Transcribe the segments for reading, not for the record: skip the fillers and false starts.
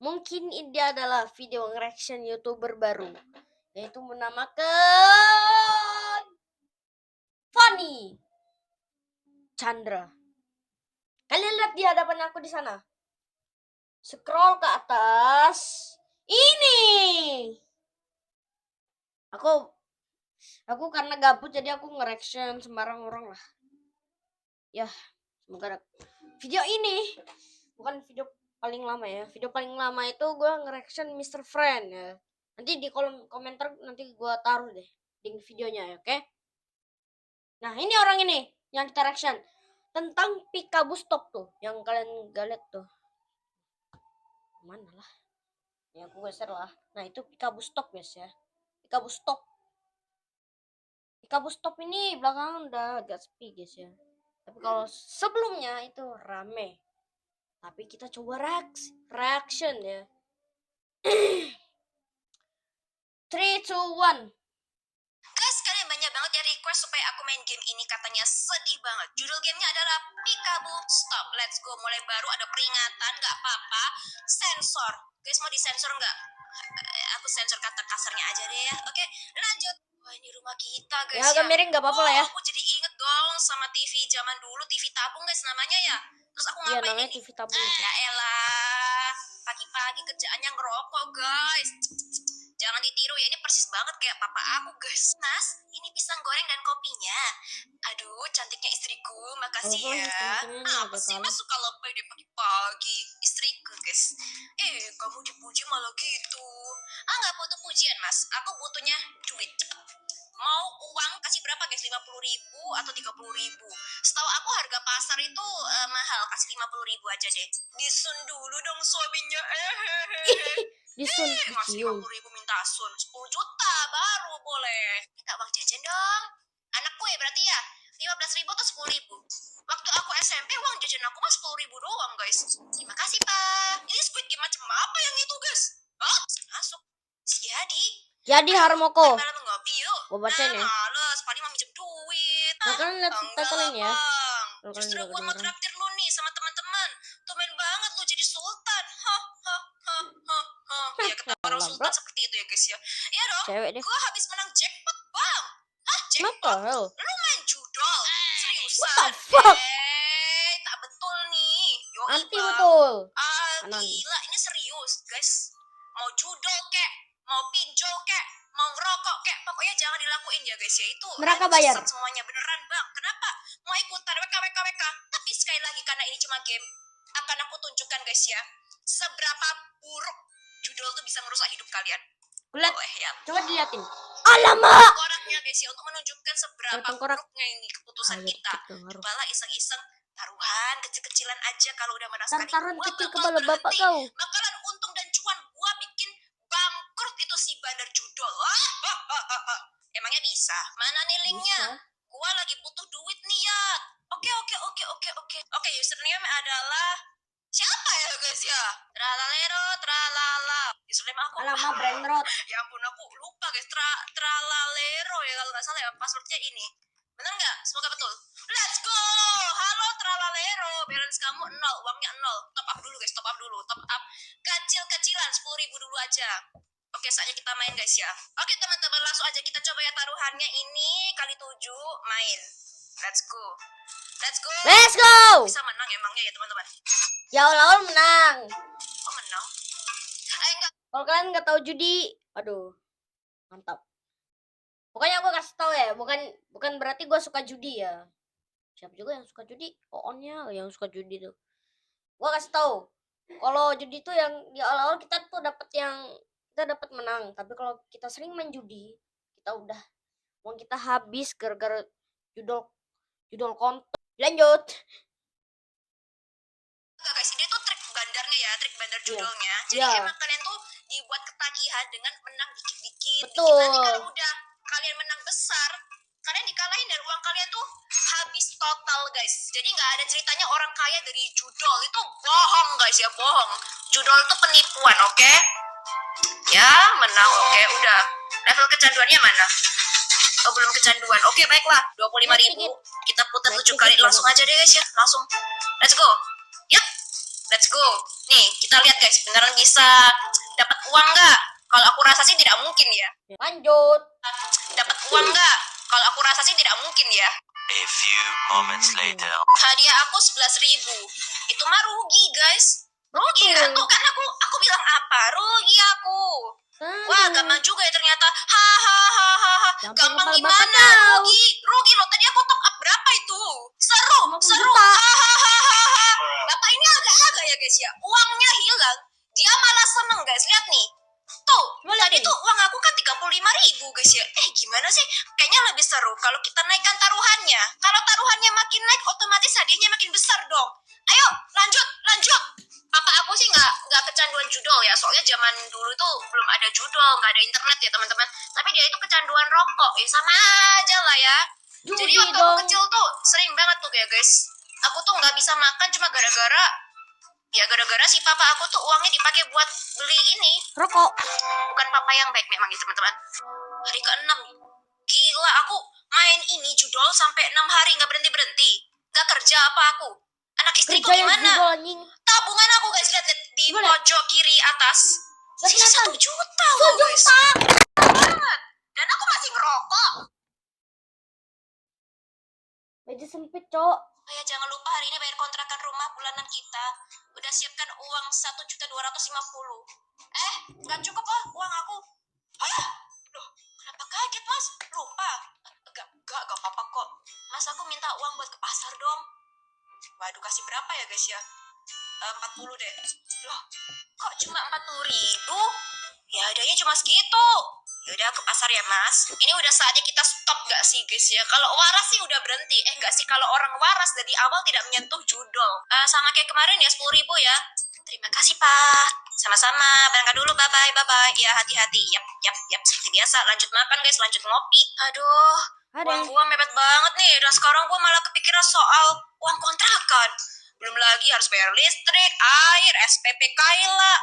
Mungkin ini adalah video reaction YouTuber baru, yaitu menamakan Fanny Chandra. Kalian lihat di hadapan aku di sana. Scroll ke atas. Ini. Aku karena gabut jadi aku nge-reaction sembarang orang lah. Ya, semoga video ini bukan video paling lama ya. Video paling lama itu gue nge-reaction Mr. Friend ya. Nanti di kolom komentar nanti gue taruh deh link videonya ya, oke? Nah, ini orang ini yang kita reaction tentang Pikabu Stop tuh, yang kalian gak lihat tuh. Mana lah? Ya aku geser lah. Nah, itu Pikabu Stop guys ya. Pikabu Stop. Pikabu Stop ini belakangan udah agak sepi guys ya. Tapi kalau sebelumnya itu rame. Tapi kita coba reaction ya. 3, 2, 1. Guys, kalian banyak banget yang request supaya aku main game ini, katanya sedih banget. Judul gamenya adalah Pikabu Stop. Let's go, mulai baru ada peringatan, gak apa-apa. Sensor. Guys, mau disensor nggak? Aku sensor kata kasarnya aja deh ya. Oke, lanjut. Wah, ini rumah kita guys Ya agak miring gak apa-apa lah ya. Aku jadi inget dong sama TV zaman dulu, TV tabung guys namanya ya. Terus aku Iya, ngapain namanya ini? TV tabung. Ya elah, pagi-pagi kerjaannya ngerokok guys. Jangan ditiru ya, ini persis banget kayak papa aku guys. Mas, ini pisang goreng dan kopinya. Aduh, cantiknya istriku, makasih ya. Apa sih mas suka lebay deh pagi-pagi? Istriku guys. Kamu dipuji malah gitu. Nggak butuh pujian mas, aku butuhnya duit. Mau uang kasih berapa guys? 50.000 atau 30.000? Setahu aku harga pasar itu mahal, kasih 50.000 aja deh. Disun dulu dong suaminya. Disun, Masih 50.000 minta sun. 10 juta baru boleh. Minta uang jajan dong. Anakku ya berarti ya. 15.000 atau 10.000. Waktu aku SMP uang jajan aku mah 10.000 doang guys. Terima kasih pak. Ini Squid Game macam apa yang itu guys? Hah? Masuk. Jadi Harmoko. Malam ngopi yuk. Gua bacain ya. Males, paling mau minjem duit. Nah, kalian lihat subtitle ya. Justru gua mau traktir lu nih sama teman-teman. Tumben banget lu jadi sultan. Ya kata orang sultan seperti itu ya guys ya. Iya dong. Cewek deh. Gua habis menang jackpot bang. Jackpot? Lu main judol? Seriusan? What the fuck? Tak betul nih. Anti betul. Gila, ini serius guys. Mau judol kek, mau pinjol kek, mau ngerokok kek, pokoknya jangan dilakuin ya guys ya. Itu mereka bayar semuanya beneran bang. Kenapa mau ikutan WK? Tapi sekali lagi karena ini cuma game, akan aku tunjukkan guys ya seberapa buruk judul tuh bisa merusak hidup kalian. Lihat, ya. coba dilihatin. Alamak. Orangnya guys ya, untuk menunjukkan seberapa buruknya ini keputusan kita. Kepala iseng-iseng taruhan kecil-kecilan aja, kalau udah merasa taruhan kecil kepala bapak kau. Bakalan untung dan cuan, gua bikin bangkrut itu si bandar judol. Emangnya bisa? Mana nih linknya? Gua lagi butuh duit nih ya. Oke. Oke, username adalah siapa ya guys ya? Tralalero, tralala. Username aku. Alamak, Brainrot. Ya ampun, aku lupa guys. Tralalero ya kalau nggak salah ya, passwordnya ini. Bener nggak? Semoga betul. Let's go. Halo Tralalero, balance kamu 0, uangnya 0. Top up dulu guys, top up. Kecil-kecilan 10.000 dulu aja. Oke, saatnya kita main guys ya. Oke teman-teman, langsung aja kita coba ya taruhannya ini kali 7 main. Let's go. Bisa menang emangnya ya teman-teman? Ya awal menang. Kok menang? Enggak. Kalau kalian nggak tahu judi, aduh, mantap. Pokoknya gue kasih tahu ya, bukan berarti gue suka judi ya. Siapa juga yang suka judi? Onnya yang suka judi tuh. Gue kasih tahu, kalau judi tuh yang di awal kita tuh dapat menang. Tapi kalau kita sering main judi, kita udah uang kita habis gara-gara judol konten. Lanjut. Enggak guys, ini tuh trik bandarnya ya, trik bandar judulnya. Jadi emang kalian tuh dibuat ketagihan dengan menang dikit-dikit. Betul. Nanti kalau udah kalian menang besar, kalian dikalahin dan uang kalian tuh habis total guys. Jadi nggak ada ceritanya orang kaya dari judol, itu bohong guys ya, bohong. Judol itu penipuan, oke? Ya menang, oke, udah. Level kecanduannya mana? Oh belum kecanduan. Oke baiklah, 25.000. Kita putar 7 kali, langsung aja deh guys ya, langsung. Let's go. Yuk. Let's go. Nih, kita lihat guys, beneran bisa dapat uang nggak? Kalau aku rasa sih tidak mungkin ya. Lanjut. Dapat uang nggak? Kalau aku rasa sih tidak mungkin ya. A few moments later. Hadiah aku 11.000. Itu mah rugi guys. Rugi kan? Tuh kan aku bilang apa? Rugi aku. Wah, gampang juga ya ternyata. Hahaha. Gampang gimana? Rugi loh. Tadi aku top up berapa itu? Seru. Hahaha. Bapak ini agak-agak ya guys ya. Uangnya hilang. Dia malah seneng guys. Lihat nih. Tuh, tadi tuh uang aku kan 35.000 guys ya. Gimana sih? Kayaknya lebih seru kalau kita naikkan taruhannya. Kalau taruhannya makin naik, otomatis hadiahnya makin besar dong. Ayo, lanjut. Papa aku sih nggak kecanduan judol ya. Soalnya zaman dulu tuh belum ada judol, nggak ada internet ya teman-teman. Tapi dia itu kecanduan rokok. Ya sama aja lah ya. Jadi waktu aku kecil tuh sering banget tuh ya guys. Aku tuh nggak bisa makan cuma gara-gara si papa aku tuh uangnya dipakai buat beli ini Rokok. bukan papa yang baik memang ya teman-teman. Hari ke-6 gila, aku main ini judol sampai 6 hari nggak berhenti nggak kerja apa aku. Anak istriku gimana? Tabungan aku guys, lihat di pojok kiri atas sisa 1 juta loh guys. Banget. Dan aku masih ngerokok. Meja sempit, Cok. Ya jangan lupa hari ini bayar kontrakan rumah bulanan kita. Udah siapkan uang 1.250.000. Nggak cukup lah uang aku. Loh, kenapa kaget mas? Lupa. Gak apa-apa kok. Mas, aku minta uang buat ke pasar dong. Waduh, kasih berapa ya guys ya? 40 deh. Loh, kok cuma 40.000? Ya adanya cuma segitu. Yaudah ke pasar ya mas. Ini udah saatnya kita stop gak sih guys ya? Kalau waras sih udah berhenti. Gak sih, kalau orang waras dari awal tidak menyentuh judol. Sama kayak kemarin ya, 10.000 ya. Terima kasih pak. Sama-sama. Berangkat dulu, bye-bye. Ya hati-hati. Yap. Seperti biasa. Lanjut makan guys, lanjut ngopi. Aduh, uang gua mepet banget nih. Dan sekarang gua malah kepikiran soal uang kontrakan. Belum lagi harus bayar listrik, air, SPP Kaila.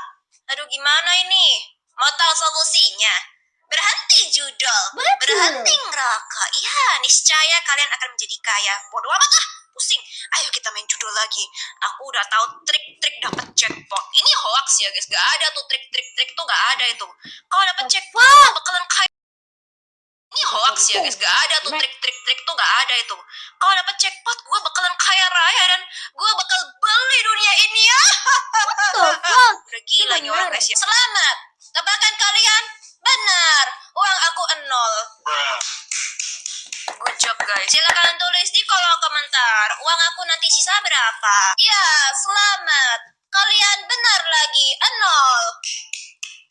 Aduh, gimana ini? Mau tahu solusinya? Berhenti judol. Berhenti ngerokok. Ya, niscaya kalian akan menjadi kaya. Bodoh amat lah. Pusing. Ayo kita main judol lagi. Aku udah tahu trik-trik dapat jackpot. Ini hoax ya guys. Gak ada tuh trik-trik tuh, gak ada itu. Kalau dapat jackpot bakalan kaya. Ini hoax ya guys. Gak ada tuh trik-trik tuh, gak ada itu. Kalau dapat jackpot gue bakalan kaya raya dan gue bakal beli dunia ini ya. Udah gila nih orang guys ya. Selamat. Tebakan kalian benar. Uang aku 0. Good job guys. Silakan tulis di kolom komentar. Uang aku nanti sisa berapa? Ya, selamat. Kalian benar lagi 0.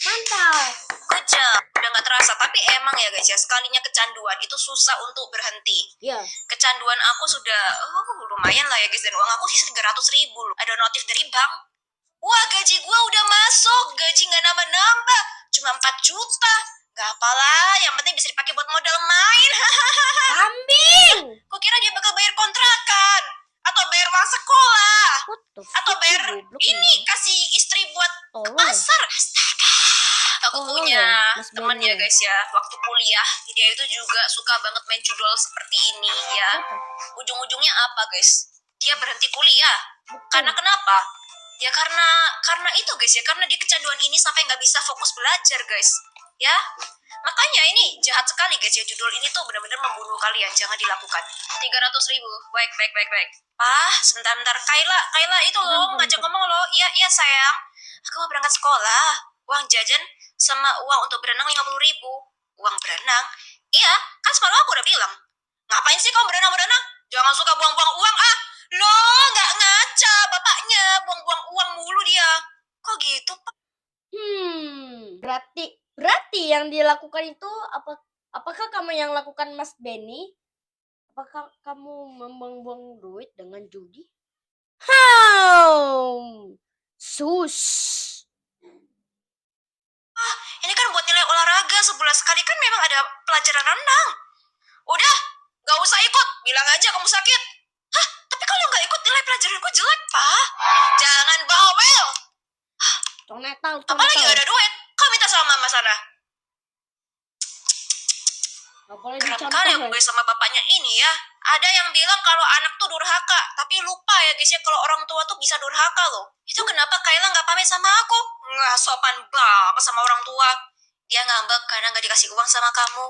Mantap. Good job. Udah gak terasa. Tapi emang ya guys ya, sekalinya kecanduan itu susah untuk berhenti. Iya. Kecanduan aku sudah lumayan lah ya guys. Dan uang aku sisa 300.000 loh. Ada notif dari bank. Wah, gaji gua udah masuk. Gaji gak nambah-nambah. Cuma 4 juta. Gak apalah, yang penting bisa dipakai buat modal main. Kambing. Kok kira dia bakal bayar kontrakan? Atau bayar uang sekolah? Atau bayar ini, kasih istri buat ke pasar? Astaga. Aku punya teman ya guys ya, waktu kuliah. Dia itu juga suka banget main judol seperti ini ya. Ujung-ujungnya apa guys? Dia berhenti kuliah. Karena kenapa? Ya karena itu guys ya, karena dia kecanduan ini sampai nggak bisa fokus belajar guys. Ya, makanya ini jahat sekali guys ya, judul ini tuh benar-benar membunuh kalian, jangan dilakukan. 300.000, baik. Sebentar, Kaila itu loh, ngajak ngomong loh. Iya sayang, aku mau berangkat sekolah. Uang jajan sama uang untuk berenang 50.000. Uang berenang? Iya, kan semalam aku udah bilang. Ngapain sih kamu berenang? Jangan suka buang-buang uang ah. Loh, nggak ngaca bapaknya, buang-buang uang mulu dia. Kok gitu, Pak? Berarti yang dilakukan itu apakah kamu yang lakukan Mas Benny? Apakah kamu membuang-buang duit dengan judi? Sus. Ini kan buat nilai olahraga sebulan sekali, kan memang ada pelajaran renang. Udah, gak usah ikut, bilang aja kamu sakit. Tapi kalau gak ikut nilai pelajaranku jelek, Pak. Jangan bawel. Apalagi gak ada duit, kau minta sama mama sana. Gak boleh Kerap dicontoh kali ya. gue sama bapaknya ini ya. Ada yang bilang kalau anak tuh durhaka, tapi lupa ya guys ya kalau orang tua tuh bisa durhaka loh. Itu kenapa Kayla nggak pamit sama aku? Nggak sopan banget sama orang tua. Dia ngambek karena nggak dikasih uang sama kamu.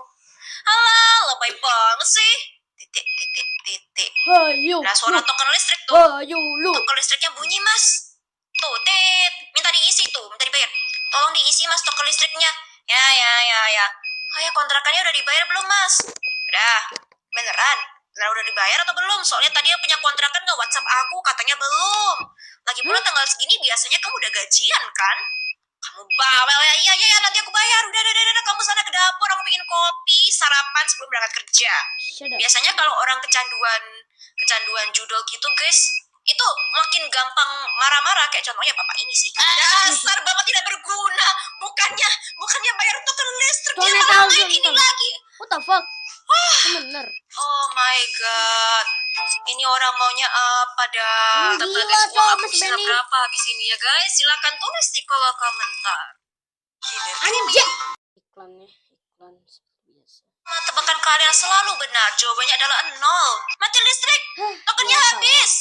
Alah, lebay banget sih. Titik, titik, titik. Hayu. Nah, suara token listrik tuh. Hayu lu. Token listriknya bunyi, Mas. Tuh, tit. Minta diisi tuh, minta dibayar. Tolong diisi, Mas, token listriknya. Ya. Oh ya, kontrakannya udah dibayar belum, Mas? Udah. Beneran? Nah, udah dibayar atau belum? Soalnya tadi yang punya kontrakan nggak WhatsApp aku, katanya belum. Lagi pula tanggal segini biasanya kamu udah gajian, kan? Kamu bawel ya, iya, nanti aku bayar. Udah, kamu sana ke dapur, aku bikin kopi, sarapan sebelum berangkat kerja. Shut up. Biasanya kalau orang kecanduan judul gitu, guys, itu makin gampang marah-marah. Kayak contohnya bapak ini sih. Dasar bapak tidak berguna. Bukannya bayar token listrik, dia Soalnya malah tahu, main ini tahu. lagi. What the fuck? Bener. Oh my god. Ini orang maunya apa dah? Gila, Guys, Cok, uang aku Mas bisa Benny. berapa habis ini ya guys? Silakan tulis di kolom komentar. Anjay. Iklan seperti biasa. Tebakan kalian selalu benar. Jawabannya adalah 0. Mati listrik. Tokennya biasa. habis.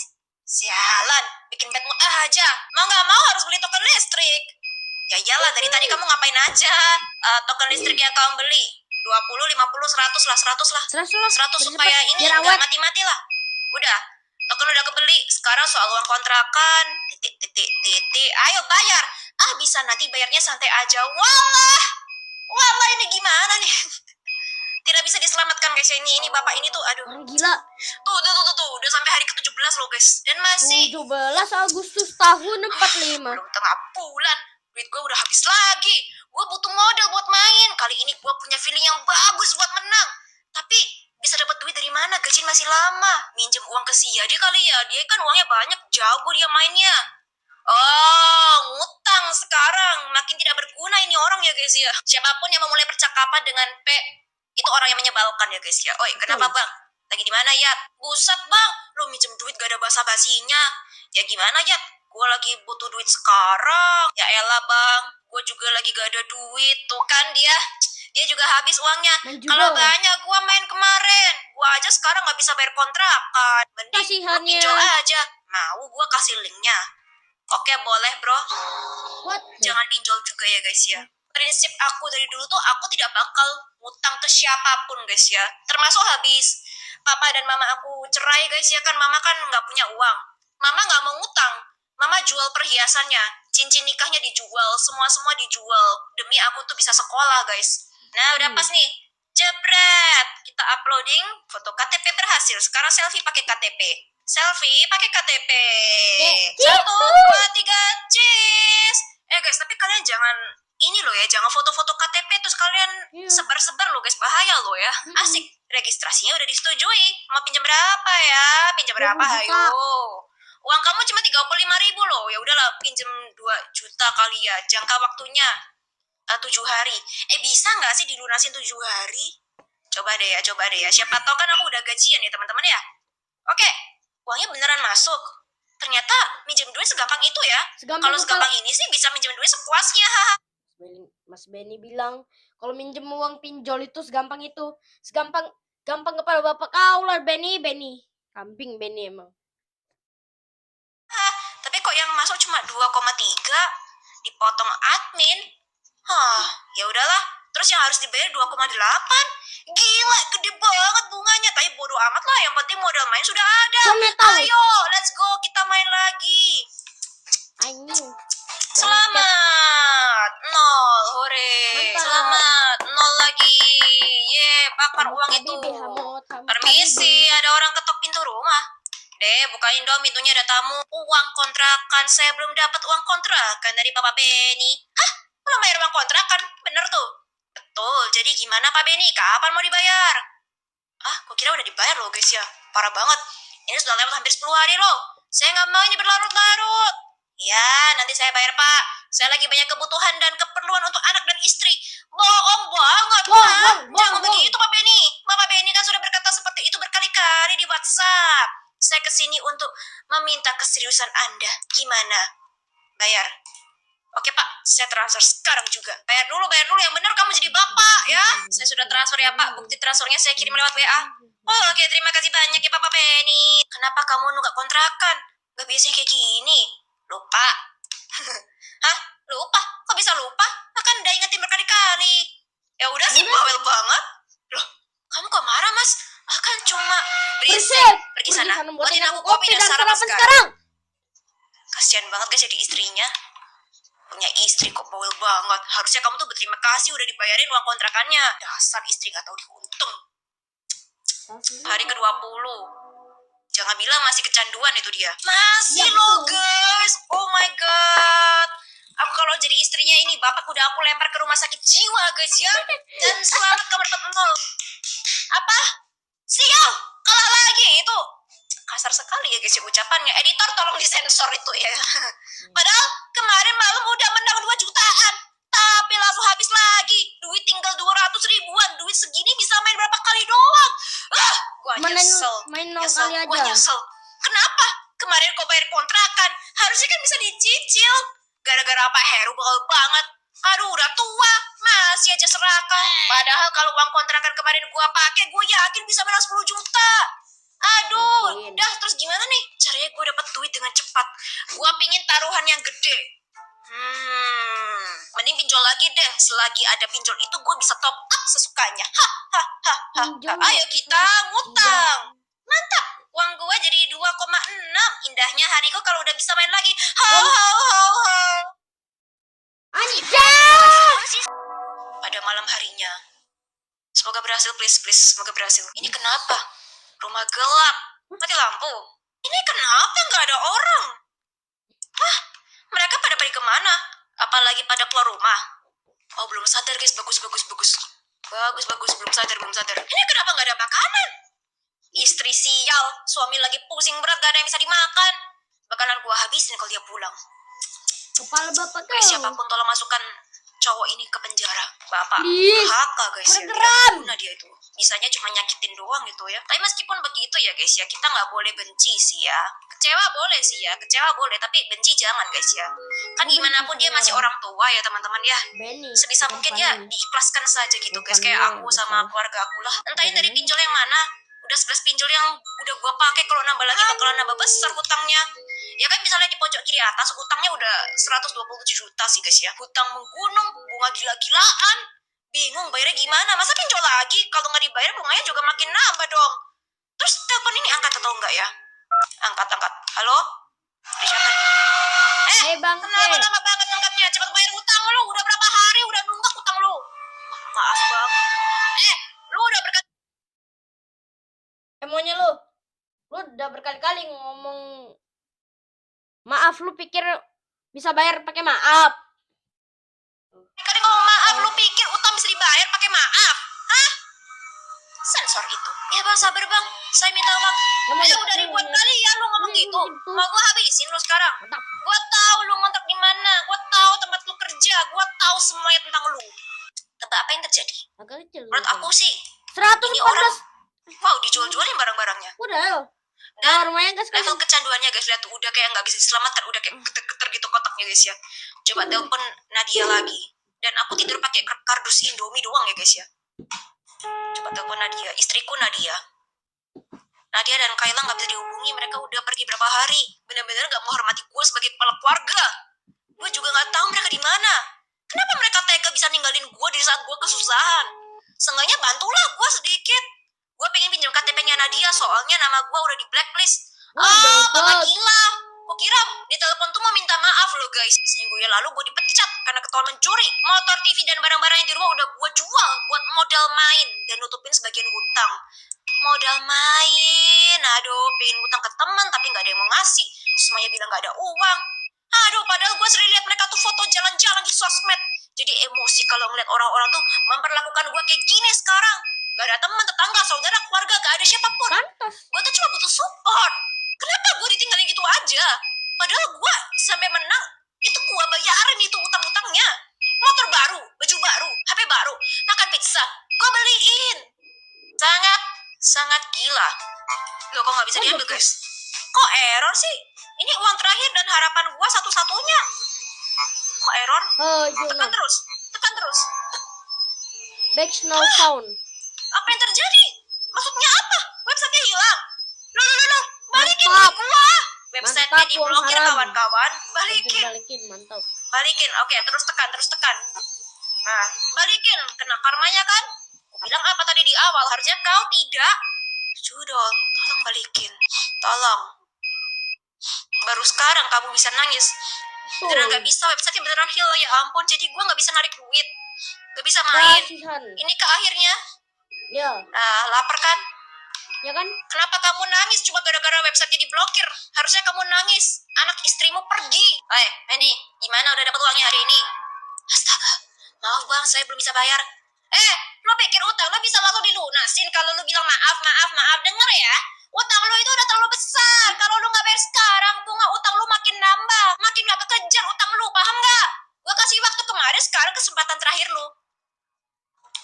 Sialan, bikin bad mood aja. Mau nggak mau harus beli token listrik. Ya iyalah, dari tadi kamu ngapain aja? Token listrik yang kamu beli 20, 50, 100 lah, 100 lah. 100 supaya ini biar nggak awet. mati-mati lah. Udah, token udah kebeli. Sekarang soal uang kontrakan. Titik. Ayo bayar. Bisa nanti bayarnya santai aja. Walah ini gimana nih? Tidak bisa diselamatkan guys ya. Ini bapak ini tuh aduh. Orang gila. Tuh, udah sampai hari ke-17 loh guys. Dan masih 17 Agustus tahun 45. belum tengah bulan. Duit gue udah habis lagi. Gue butuh modal buat main. Kali ini gue punya feeling yang bagus buat menang. Tapi bisa dapat duit dari mana? Gajian masih lama. Minjem uang ke si Yadi kali ya. Dia kan uangnya banyak. Jago dia mainnya. Oh, ngutang sekarang. Makin tidak berguna ini orang ya guys ya. Siapapun yang memulai percakapan dengan P, itu orang yang menyebalkan ya guys ya. Oi, kenapa bang? Lagi di mana ya? Buset bang, lu minjem duit gak ada basa-basinya. Ya gimana ya? Gue lagi butuh duit sekarang. Ya elah bang, gue juga lagi gak ada duit. Tuh kan dia juga habis uangnya. Main juga. Kalau banyak gue main kemarin. Gue aja sekarang gak bisa bayar kontrakan. Mending lu Kasihannya. pinjol aja. Mau gue kasih linknya. Oke boleh bro. What? Jangan pinjol juga ya guys ya. Prinsip aku dari dulu tuh aku tidak bakal ngutang ke siapapun guys ya. Termasuk habis papa dan mama aku cerai guys ya kan. Mama kan nggak punya uang. Mama nggak mau ngutang. Mama jual perhiasannya. Cincin nikahnya dijual. Semua dijual. Demi aku tuh bisa sekolah guys. Nah udah pas nih. Jebret. Kita uploading foto KTP berhasil. Sekarang selfie pakai KTP. Selfie pakai KTP. 1, 2, 3, cheese. Guys, tapi kalian jangan ini loh ya, jangan foto-foto KTP terus kalian sebar-sebar loh guys, bahaya loh ya. Asik, registrasinya udah disetujui. Mau pinjam berapa ya? Pinjam berapa? 20 juta. Ayo. Uang kamu cuma 35.000 loh. Ya udahlah, pinjam 2 juta kali ya. Jangka waktunya 7 hari. Bisa nggak sih dilunasin 7 hari? Coba deh ya. Siapa tahu kan aku udah gajian ya teman-teman ya. Oke, uangnya beneran masuk. Ternyata minjem duit segampang itu ya. Kalau segampang ini sih bisa minjem duit sepuasnya. Mas Benny bilang kalau minjem uang pinjol itu segampang itu. Gampang kepada bapak kau lah Benny. Kambing Benny emang. Tapi kok yang masuk cuma 2,3 dipotong admin. Ya udahlah. Terus yang harus dibayar 2,8. Gila, gede banget bunganya. Tapi bodo amat lah, yang penting modal main sudah ada. Ayo, let's go, kita main lagi. Selamat 0, hore. Mantap. Selamat 0 lagi. Bakar uang itu. Permisi, ada orang ketok pintu rumah. Bukain dong pintunya, ada tamu. Uang kontrakan, saya belum dapat uang kontrakan dari Papa Benny. Belum bayar uang kontrakan, bener tuh. Betul, jadi gimana Pak Benny? Kapan mau dibayar? Kok kira udah dibayar loh guys ya. Parah banget. Ini sudah lewat hampir 10 hari loh. Saya nggak mau ini berlarut-larut. Ya, nanti saya bayar Pak. Saya lagi banyak kebutuhan dan keperluan untuk anak dan istri. Bohong banget, Pak. Jangan begitu Pak Benny. Bapak Benny kan sudah berkata seperti itu berkali-kali di WhatsApp. Saya kesini untuk meminta keseriusan Anda. Gimana? Bayar. Oke Pak, Saya transfer sekarang juga. Bayar dulu yang benar kamu jadi bapak ya. Saya sudah transfer ya Pak. Bukti transfernya saya kirim lewat WA. Oh, oke, terima kasih banyak ya Papa Penny. Kenapa kamu nunggak kontrakan? Gak biasanya kayak gini. Lupa. Hah? Lupa? Kok bisa lupa? Akan udah ingetin berkali-kali. Ya udah sih, bawel banget. Loh, kamu kok marah, Mas? Akan cuma berisik. Pergi sana. Buatin aku kopi dan sarapan sekarang. Kasian banget guys jadi istrinya. Punya istri kok bawel banget. Harusnya kamu tuh berterima kasih udah dibayarin uang kontrakannya. Dasar istri gak tahu diuntung. Hari ke-20. Jangan bilang masih kecanduan itu dia. Masih loh guys. Oh my god. Aku kalau jadi istrinya ini, bapak udah aku lempar ke rumah sakit jiwa guys ya. Dan selamat kamu dapat 0. Apa? Sial, kalah lagi itu. Kasar sekali ya guys ya ucapannya. Editor tolong disensor itu ya. Padahal kemarin malam udah menang 2 jutaan. Tapi langsung habis lagi. Duit tinggal 200 ribuan. Duit segini bisa main berapa kali doang. Gua nyesel. Main 0 kali aja. Gua nyesel. Kenapa? Kemarin kau bayar kontrakan. Harusnya kan bisa dicicil. Gara-gara apa Heru bakal banget. Aduh udah tua. Masih aja serakah. Padahal kalau uang kontrakan kemarin gua pakai, gua yakin bisa menang 10 juta. Aduh, udah terus gimana nih? Caranya gue dapat duit dengan cepat. Gue pingin taruhan yang gede. Mending pinjol lagi deh. Selagi ada pinjol itu gue bisa top up sesukanya. Ayo kita ngutang. Mantap. Uang gue jadi 2,6. Indahnya hariku kalau udah bisa main lagi. Anjay! Pada malam harinya. Semoga berhasil please. Semoga berhasil. Ini kenapa? Rumah gelap. Mati lampu. Ini kenapa nggak ada orang? Hah? Mereka pada pergi kemana? Apalagi pada keluar rumah. Oh belum sadar guys. Bagus. Belum sadar. Ini kenapa nggak ada makanan? Istri sial. Suami lagi pusing berat gak ada yang bisa dimakan. Bakalan gua habisin kalau dia pulang. Kepala bapak kau. Please siapapun tolong masukkan cowok ini ke penjara. Bapak Please. haka guys ya. Bergerak. Guna dia itu. Bisanya cuma nyakitin doang gitu ya. Tapi meskipun begitu ya guys ya, kita nggak boleh benci sih ya. Kecewa boleh sih ya, tapi benci jangan guys ya. Kan gimana pun dia masih orang tua ya teman-teman ya. Benny. Sebisa mungkin ya diikhlaskan saja gitu guys. Kayak aku sama keluarga aku lah. Entah ini dari pinjol yang mana. Udah 11 pinjol yang udah gua pakai, kalau nambah lagi bakalan nambah besar hutangnya. Ya kan misalnya di pojok kiri atas utangnya udah 127 juta sih guys ya. Hutang menggunung, bunga gila-gilaan. Bingung bayarnya gimana? Masa pinjol lagi? Kalau nggak dibayar bunganya juga makin nambah dong. Terus telepon ini angkat atau enggak ya? Angkat. Halo? Ini siapa nih? Bang. Kenapa lama banget angkatnya? Cepet bayar hutang lu. Udah berapa hari udah nunggak hutang lu? Maaf bang. Lu udah berkali. Maunya lu udah berkali-kali ngomong maaf, lu pikir bisa bayar pakai maaf? Kali ngomong maaf, lu pikir utang bisa dibayar pakai maaf? Hah? Sensor itu. Ya bang, sabar bang. Saya minta maaf. Udah ribuan kali ya lu ngomong gitu. Mau gua habisin lu sekarang. Gua tahu lu ngontrak di mana. Gua tahu tempat lu kerja. Gua tahu semuanya tentang lu. Tebak apa yang terjadi? Menurut aku sih 114. ini orang wow dijual-jualin barang-barangnya. Udah. Dan lumayan guys. level kecanduannya guys, lihat tuh udah kayak nggak bisa diselamatkan, udah kayak keter-keter gitu kotaknya guys ya. Coba telepon Nadia lagi. Dan aku tidur pakai kardus Indomie doang ya guys ya. Coba telepon Nadia, istriku Nadia. Nadia dan Kayla nggak bisa dihubungi, mereka udah pergi berapa hari. Bener-bener nggak menghormati gue sebagai kepala keluarga. Gue juga nggak tahu mereka di mana. Kenapa mereka tega bisa ninggalin gue di saat gue kesusahan? Seenggaknya bantulah gue sedikit. Gue pengen pinjam KTP-nya Nadia, soalnya nama gue udah di blacklist. Papa gila. Gue kira di telepon tuh mau minta maaf loh guys. Seminggu yang lalu gue dipecat karena ketahuan mencuri. Motor, TV, dan barang-barangnya di rumah udah gue jual buat modal main dan nutupin sebagian hutang. Modal main, aduh, pengen hutang ke teman tapi nggak ada yang mau ngasih. Semuanya bilang nggak ada uang. Aduh, padahal gue sering lihat mereka tuh foto jalan-jalan di sosmed. Jadi emosi kalau ngeliat orang-orang tuh memperlakukan gue kayak gini sekarang. Gak ada teman, tetangga, saudara, keluarga, gak ada siapapun. Gue tuh cuma butuh support. Kenapa gue ditinggalin gitu aja? Padahal gue sampai menang, itu gue bayarin itu utang-utangnya. Motor baru, baju baru, HP baru, makan pizza, gue beliin. Sangat gila. Loh, kok gak bisa diambil guys? Kok error sih? Ini uang terakhir dan harapan gue satu-satunya. Kok error. Oh, Tekan terus. Tekan terus. back no sound. Apa yang terjadi? Maksudnya apa? Websitenya hilang. Loh. Balikin Mantap. duit gua. Websitenya Mantap, uang diblokir haram. kawan-kawan. Balikin, Balikin. mantap. Balikin. Oke, terus tekan. Nah, balikin. Kena karmanya kan? Aku bilang apa tadi di awal? Harusnya kau tidak. Sudah, tolong balikin. Tolong. Baru sekarang kamu bisa nangis. Beneran gak bisa, website beneran hilang. Ya ampun, jadi gue gak bisa narik duit. Gak bisa main. Kasihan. Ini ke akhirnya. Ya, Nah, lapar kan? ya kan? Kenapa kamu nangis cuma gara-gara website diblokir? Harusnya kamu nangis. Anak istrimu pergi. Manny, gimana udah dapat uangnya hari ini? Astaga, maaf bang, saya belum bisa bayar. Lo pikir utang lo bisa langsung dilunasin kalau lo bilang maaf. Denger ya, utang lo itu udah terlalu besar. Kalau lo nggak bayar sekarang, bunga utang lo makin nambah. Makin nggak kekejar utang lo, paham nggak? Gue kasih waktu kemarin, sekarang kesempatan terakhir lo.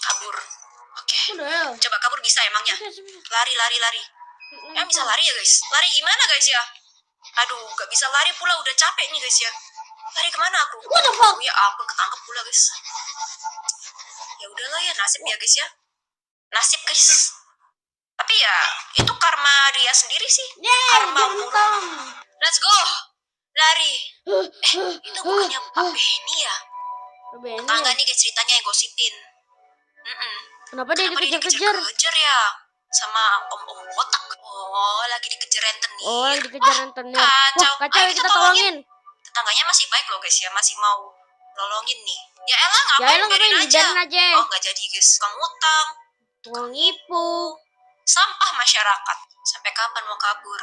Kabur. Oke. Udah ya. Coba kabur bisa emangnya? Lari. Ya bisa lari ya guys. Lari gimana guys ya? Aduh, gak bisa lari pula, udah capek nih guys ya. Lari kemana aku? What the fuck? Oh, ya ampun, ketangkep pula guys. Ya udahlah ya, nasib ya guys ya. Nasib guys. Tapi ya, itu karma dia sendiri sih. Karma buruk. Ganteng. Let's go. Lari. Itu bukannya Pak Benny ya? Benny. Tangga nih guys ceritanya yang gosipin. Kenapa dia Kenapa dia dikejar-kejar? dikejar ya? Sama om-om botak. Oh, lagi dikejar rentenir. Oh, yang dikejar rentenir. Kacau. Wah, kacau Ayo ya, kita kita tolongin. Tetangganya masih baik loh guys ya, masih mau nolongin nih. Ya elah Ya ngapain, elah, biarin ngapain? aja. Biarin aja. Oh nggak jadi guys, tukang utang, Tukang nipu. sampah masyarakat. Sampai kapan mau kabur?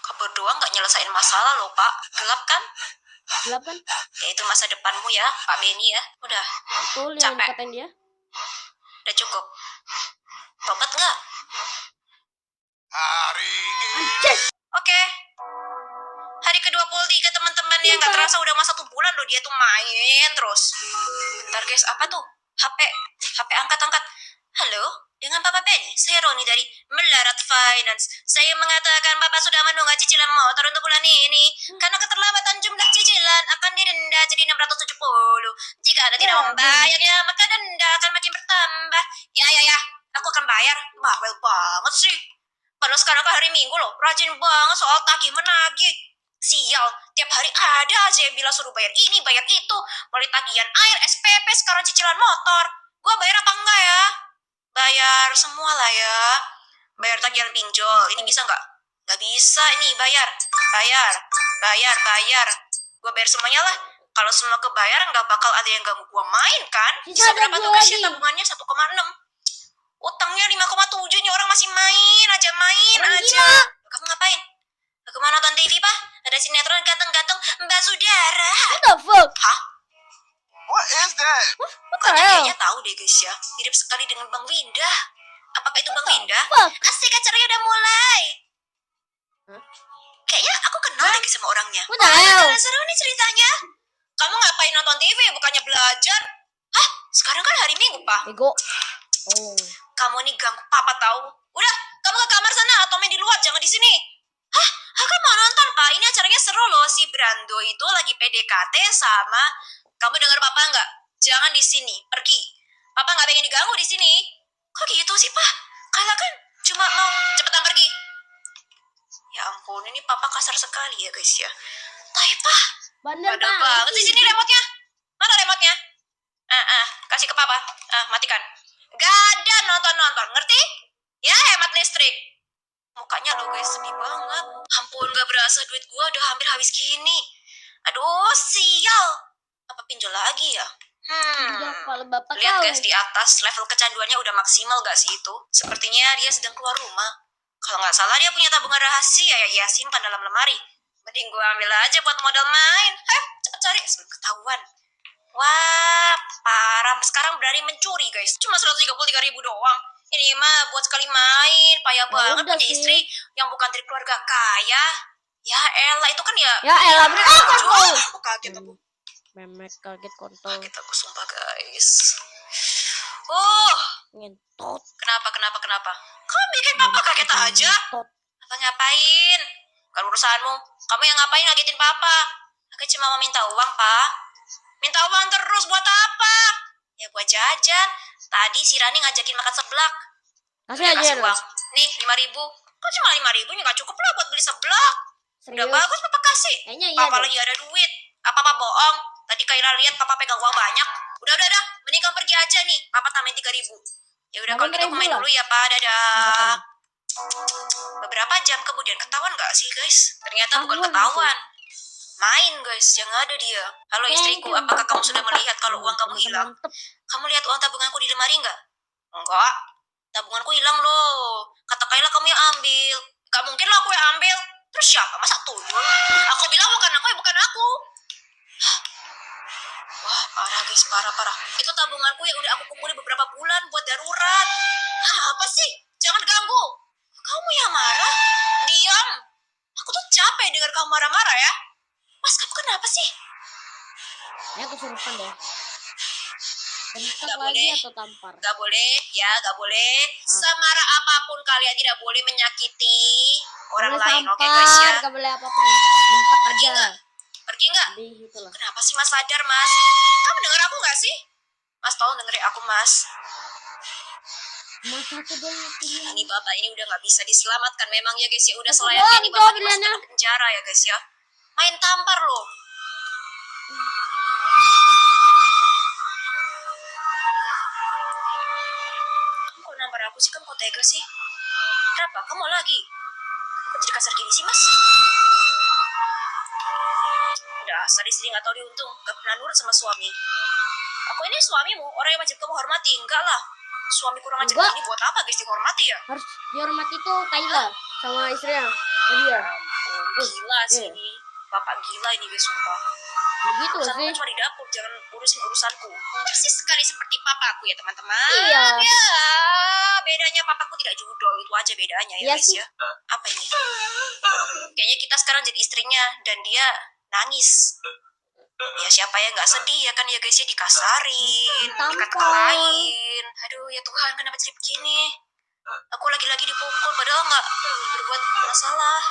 Kabur doang nggak nyelesain masalah loh pak. Gelap kan? Gelap kan? Ya itu masa depanmu ya, Pak Benny ya. Udah, Betul yang Capek. dikatain dia. udah cukup. Tobat nggak? Anjas. Oke. Hari ke-23 teman-teman ya, nggak terasa udah masa 1 bulan loh dia tuh main terus. Bentar guys, apa tuh? HP angkat. Halo, dengan Papa Benny, saya Roni dari Melarat Finance. Saya mengatakan Bapak sudah menunggak cicilan motor untuk bulan ini. Karena keterlambatan jumlah cicilan akan didenda jadi 670. Jika Anda tidak membayarnya, maka denda akan makin bertambah. Ya, aku akan bayar. Bawel banget sih. Padahal sekarang kan hari Minggu loh, rajin banget soal tagih menagih. Sial, tiap hari ada aja yang bilang suruh bayar ini, bayar itu. Mulai tagihan air, SPP, sekarang cicilan motor. Gua bayar apa enggak ya? Bayar semua lah ya. Bayar tagihan pinjol, ini bisa nggak? Nggak bisa ini, bayar. Gua bayar semuanya lah. Kalau semua kebayar, nggak bakal ada yang ganggu gua main kan? Bisa berapa tuh guys ya tabungannya? 1,6. Utangnya 5,7, nih orang masih main aja. Kamu ngapain? Aku mau nonton TV, Pak. Ada sinetron ganteng-ganteng Mbak Sudara. What the fuck? Hah? What is that? Kayaknya tahu deh guys ya. Mirip sekali dengan Bang Winda. Apakah itu Bang Winda? Fuck. Asik, acaranya udah mulai. Hah? Kayaknya aku kenal deh sama orangnya. What the hell? Seru nih ceritanya. Kamu ngapain nonton TV bukannya belajar? Hah? Sekarang kan hari Minggu, Pak. Bego. Oh. Kamu nih ganggu papa tahu. Udah, kamu ke kamar sana atau main di luar, jangan di sini. Hah? Aku mau nonton, Pak. Ini acaranya seru loh. Si Brando itu lagi PDKT sama... Kamu dengar papa nggak? Jangan di sini. Pergi. Papa nggak pengen diganggu di sini. Kok gitu sih, Pak? Kalau kan cuma mau cepetan pergi. Ya ampun, ini papa kasar sekali ya, guys ya. Tapi, Pak, Bandel ada banget di sini remote-nya. Mana remote-nya? Kasih ke papa. Matikan. Gak ada nonton-nonton, ngerti? Ya, hemat listrik. Mukanya lo guys, sedih banget. Ampun, gak berasa duit gua udah hampir habis gini. Aduh, sial. Apa pinjol lagi ya? Kepala bapak Lihat kau. guys, di atas level kecanduannya udah maksimal gak sih itu? Sepertinya dia sedang keluar rumah. Kalau nggak salah dia punya tabungan rahasia ya simpan dalam lemari. Mending gua ambil aja buat modal main. Cepet cari sebelum ketahuan. Wah, parah. Sekarang berani mencuri guys. Cuma 133.000 doang. Ini mah buat sekali main. Payah banget udah punya sih. istri yang bukan dari keluarga kaya. Ya elah, itu kan ya. Ya elah, bener. Kontol. Aku kaget aku. Memek kaget kontol. Kaget aku sumpah guys. Ngentot. Kenapa? Kamu bikin papa kaget aja. Ngentot. Apa ngapain? Bukan urusanmu. Kamu yang ngapain ngagetin papa? Aku cuma mau minta uang, Pak. Minta uang terus buat apa? Ya buat jajan. Tadi si Rani ngajakin makan seblak. Kasih Udah aja kasih lu. uang. Nih 5.000. Kok cuma 5.000 nya gak cukup lah buat beli seblak. Udah Serius. bagus papa kasih. Kayaknya iya Papa deh. lagi ada duit. Apa bohong? Tadi Kaila lihat papa pegang uang banyak. Udah. Mending kamu pergi aja nih. Papa tambahin 3.000. Ya udah kalau gitu aku 8.000 main lah. dulu ya, Pak. Dadah. Angkatan. Beberapa jam kemudian ketahuan gak sih, guys? Ternyata bukan Ketahuan ketahuan. Main, guys. Yang ada dia. Halo istriku, apakah kamu sudah melihat kalau uang kamu hilang? Mantep. Kamu lihat uang tabunganku di lemari nggak? Enggak. Tabunganku hilang loh. Kata Kaila kamu yang ambil. Gak mungkin lah aku yang ambil. Terus siapa? Masa tuyul? Aku bilang bukan aku ya bukan aku. Wah, parah guys, parah. Itu tabunganku yang udah aku kumpulin beberapa bulan buat darurat. Apa sih? Jangan ganggu. Kamu yang marah? Diam. Aku tuh capek dengar kamu marah-marah ya. Mas, kamu kenapa sih? Ya kesurupan deh. Bentak Nggak lagi boleh. atau tampar? Gak boleh, ya gak boleh. Semarah apapun kalian tidak boleh menyakiti orang Boleh lain, oke tampar, guys ya. gak boleh apa-apa ya. Bentak aja. nggak? Pergi nggak? Di itulah. Kenapa sih Mas sadar Mas? Kamu denger aku nggak sih? Mas tolong dengerin aku Mas. Mas aku dong ngertiin. Ini bapak ini udah nggak bisa diselamatkan memang ya guys ya. Udah Aku selayaknya doang nih kok bapak masuk pilihannya. dalam penjara ya guys ya. Main tampar loh. Kamu kok nampar aku sih? Kamu kok tega sih? Kenapa? Kamu mau lagi? Kok jadi kasar gini sih Mas? Dasar istri nggak tahu diuntung, nggak pernah nurut sama suami. Aku ini suamimu, orang yang wajib kamu hormati. Enggak lah. Suami kurang ajar Enggak. ini buat apa guys dihormati ya? Harus dihormati tuh Kaila sama istrinya. Dia. Gila sih Iya. ini. Bapak gila ini guys, sumpah. Begitu Urusanku sih. kan cuma di dapur, jangan urusin urusanku. Persis sekali seperti papaku ya teman-teman. Iya. Ya, bedanya papaku tidak judol, itu aja bedanya ya Iya guys sih. ya. Apa ini? Kayaknya kita sekarang jadi istrinya dan dia nangis. Ya siapa yang nggak sedih ya kan ya guys ya, dikasarin, Ditampar. dikata-katain. Aduh ya Tuhan, kenapa jadi begini? Aku lagi-lagi dipukul padahal nggak berbuat masalah.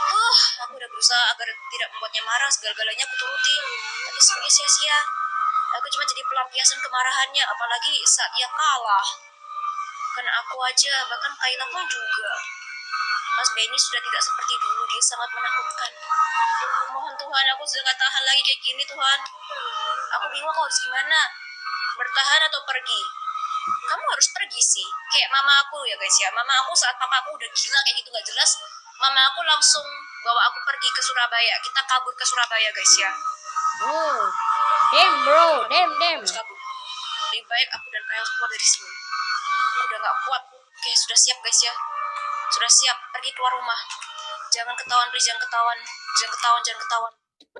Aku udah berusaha agar tidak membuatnya marah, segala-galanya aku turuti. Tapi semuanya sia-sia. Aku cuma jadi pelampiasan kemarahannya, apalagi saat ia kalah. Bukan aku aja, bahkan Kaila pun juga. Mas Benny sudah tidak seperti dulu, dia sangat menakutkan. Mohon Tuhan, aku sudah gak tahan lagi kayak gini Tuhan. Aku bingung aku harus gimana. Bertahan atau pergi? Kamu harus pergi sih. Kayak mama aku ya guys ya. Mama aku saat papa aku udah gila kayak gitu gak jelas. Mama aku langsung bawa aku pergi ke Surabaya. Kita kabur ke Surabaya guys ya. Oh. Damn bro, damn. Terus kabur. Lebih baik aku dan Kyle keluar dari sini. Aku udah gak kuat. Oke, sudah siap guys ya. Sudah siap, pergi keluar rumah. Jangan ketahuan, please, jangan ketahuan. Jangan ketahuan.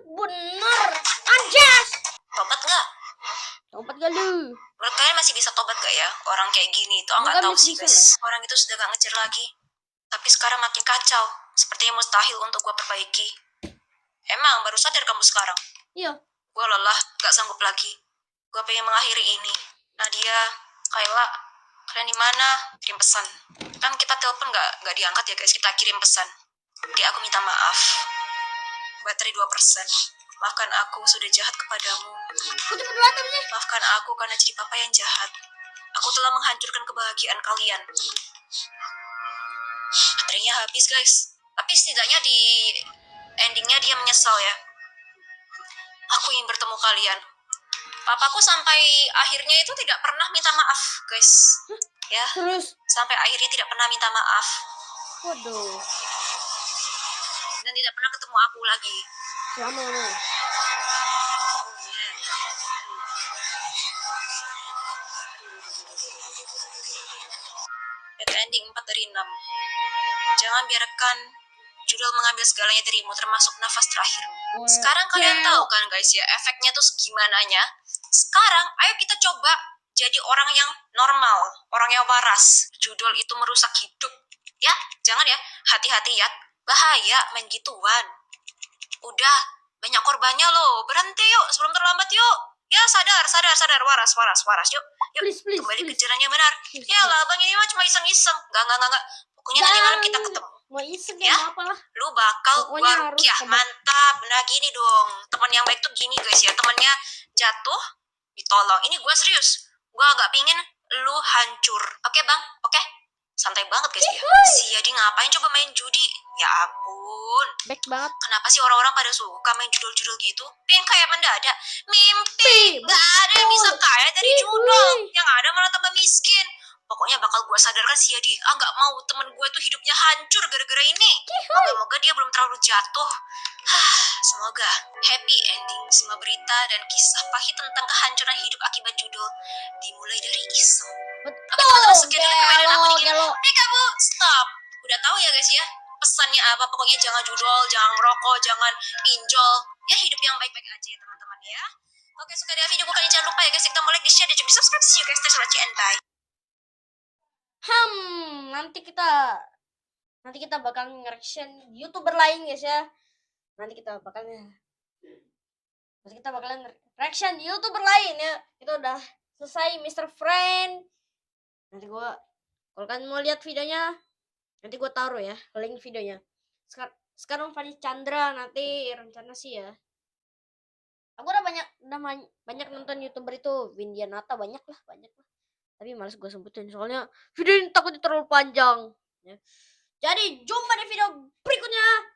Bener. Anjas. Tobat nggak? Tobat gak lu? Menurut kalian masih bisa tobat gak ya? Orang kayak gini itu nggak Bukan tahu bisa sih lah. guys. Orang itu sudah gak ngejar lagi. Tapi sekarang makin kacau. Sepertinya mustahil untuk gua perbaiki. Emang baru sadar kamu sekarang? Iya. Gua lelah, gak sanggup lagi. Gua pengen mengakhiri ini. Nadia, Kaila, kalian di mana? Kirim pesan. Kan kita telepon nggak diangkat ya guys. Kita kirim pesan. Jadi aku minta maaf. Baterai 2%. Maafkan aku sudah jahat kepadamu. Kok cepet banget sih? Maafkan aku karena jadi papa yang jahat. Aku telah menghancurkan kebahagiaan kalian. Baterainya habis guys. Tapi setidaknya di endingnya dia menyesal ya. Aku ingin bertemu kalian. Papaku sampai akhirnya itu tidak pernah minta maaf guys. Ya, Terus. sampai akhirnya tidak pernah minta maaf. Waduh. Dan tidak pernah ketemu aku lagi. Sama lu. Happy ending 4 dari 6. Jangan biarkan judul mengambil segalanya darimu, termasuk nafas terakhirmu. Sekarang kalian tahu kan guys ya, efeknya tuh segimananya. Sekarang ayo kita coba jadi orang yang normal, orang yang waras. Judul itu merusak hidup. Ya, jangan ya, hati-hati ya. Bahaya main gituan. Udah, banyak korbannya loh. Berhenti yuk, sebelum terlambat yuk. Ya, sadar, waras. Yuk, Please. kembali ke jalan yang benar. Ya lah, bang ini mah cuma iseng-iseng. Enggak. Pokoknya nanti malam kita ketemu. mau iseng Ya. ya apa lah. Lu bakal Pokoknya gua harus rukiah. tebak. Mantap. Nah gini dong, teman yang baik tuh gini guys ya, temannya jatuh ditolong. Ini gua serius, gua gak pingin lu hancur. Oke bang, oke? Santai banget guys ya. Si Yadi ngapain coba main judi? Ya ampun, Baik banget. kenapa sih orang-orang pada suka main judul-judul gitu? Pengen kayak mendadak. Mimpi, gak ada yang bisa kaya dari judul. Yang ada malah tambah miskin. Pokoknya bakal gue sadarkan si Yadi. Gak mau temen gue tuh hidupnya hancur gara-gara ini. Moga-moga dia belum terlalu jatuh. Semoga happy ending semua berita dan kisah pahit tentang kehancuran hidup akibat judul dimulai dari iseng. Oke teman-teman, sekian dulu permainan aku nih. Gelo. Kamu stop. Udah tahu ya guys ya pesannya apa? Pokoknya jangan judul, jangan ngerokok, jangan pinjol. Ya hidup yang baik-baik aja ya teman-teman ya. Oke, suka dengan video gue kalian jangan lupa ya guys, kita mau like, di share, dan juga di subscribe. See you guys, thanks for watching and bye. Nanti kita bakal nge-reaction YouTuber lain guys ya. Nanti kita bakalan reaction YouTuber lain ya. Kita udah selesai Mr. Friend. Nanti kalau kalian mau lihat videonya, nanti gue taruh ya link videonya. Sekarang Fadi Chandra nanti rencana sih ya. Aku udah banyak nonton YouTuber itu, Windianata banyak lah. Tapi males gue sebutin soalnya video ini takutnya terlalu panjang. Ya. Jadi jumpa di video berikutnya.